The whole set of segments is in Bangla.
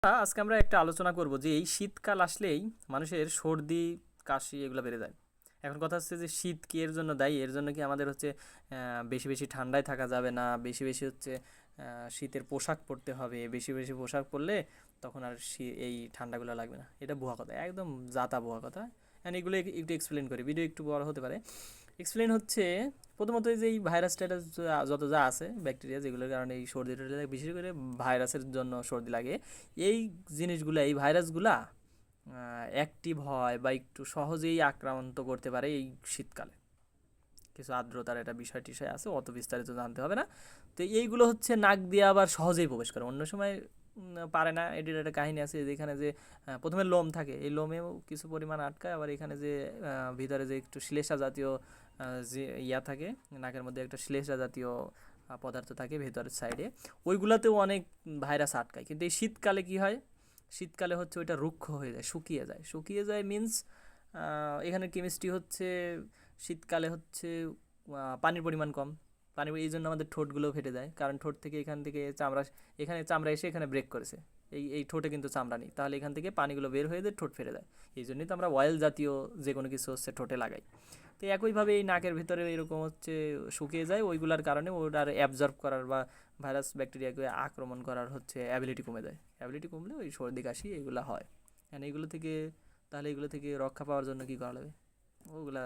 আজকে আমরা একটা আলোচনা করব যে এই শীতকাল আসলেই মানুষের সর্দি কাশি এগুলো বেড়ে যায়। এখন কথা হচ্ছে যে শীত কি এর জন্য দায়ী? এর জন্য কি আমাদের হচ্ছে বেশি বেশি ঠান্ডায় থাকা যাবে না, বেশি বেশি হচ্ছে শীতের পোশাক পরতে হবে, বেশি বেশি পোশাক পরলে তখন আর এই ঠান্ডাগুলো লাগবে না? এটা ভুয়া কথা, একদম জাতা ভুয়া কথা। অ্যান্ড এগুলো একটু এক্সপ্লেন করি, ভিডিও একটু বড় হতে পারে। এক্সপ্লেন হচ্ছে প্রথমত এই যে এই ভাইরাস টাইরাস যত যা আছে ব্যাকটেরিয়া, যেগুলোর কারণে এই সর্দি টর্দি লাগে, বিশেষ করে ভাইরাসের জন্য সর্দি লাগে, এই জিনিসগুলা, এই ভাইরাসগুলা অ্যাক্টিভ হয় বা একটু সহজেই আক্রান্ত করতে পারে এই শীতকালে। কিছু আর্দ্রতার একটা বিষয় টিষয় আছে, অত বিস্তারিত জানতে হবে না। তো এইগুলো হচ্ছে নাক দিয়ে আবার সহজেই প্রবেশ করে, অন্য সময় পারে না। এটির একটা কাহিনী আছে যেখানে যে প্রথমে লোম থাকে, এই লোমেও কিছু পরিমাণ আটকায়, আবার এখানে যে ভিতরে যে একটু শ্লেষা জাতীয় যে ইয়া থাকে, নাকের মধ্যে একটা শ্লেষা জাতীয় পদার্থ থাকে ভেতরের সাইডে, ওইগুলাতেও অনেক ভাইরাস আটকায়। কিন্তু এই শীতকালে কি হয়? শীতকালে হচ্ছে ওইটা রুক্ষ হয়ে যায়, শুকিয়ে যায়। শুকিয়ে যায় মিন্স এখানে কেমিস্ট্রি হচ্ছে শীতকালে হচ্ছে পানির পরিমাণ কম। পানি এই জন্য আমাদের ঠোঁটগুলো ফেটে যায়, কারণ ঠোঁট থেকে এখান থেকে চামড়া, এখানে চামড়া এসে এখানে ব্রেক করেছে। এই ঠোঁটে কিন্তু চামড়া নেই, তাহলে এখান থেকে পানিগুলো বের হয়ে যায়, ঠোঁট ফেটে যায়। এই জন্যই তো আমরা অয়েল জাতীয় যে কোনো কিছু হচ্ছে ঠোঁটে লাগাই। তো একইভাবে এই নাকের ভিতরে এরকম হচ্ছে শুকিয়ে যায়, ওইগুলোর কারণে ওটার অ্যাবজর্ব করার বা ভাইরাস ব্যাকটেরিয়াকে আক্রমণ করার হচ্ছে অ্যাবিলিটি কমে যায়। অ্যাবিলিটি কমলে ওই সর্দি কাশি এগুলো হয়। অ্যান্ড এইগুলো থেকে, তাহলে এগুলো থেকে রক্ষা পাওয়ার জন্য কী করা লাগবে, ওগুলা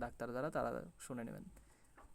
ডাক্তার যারা তারা শুনে নেবেন।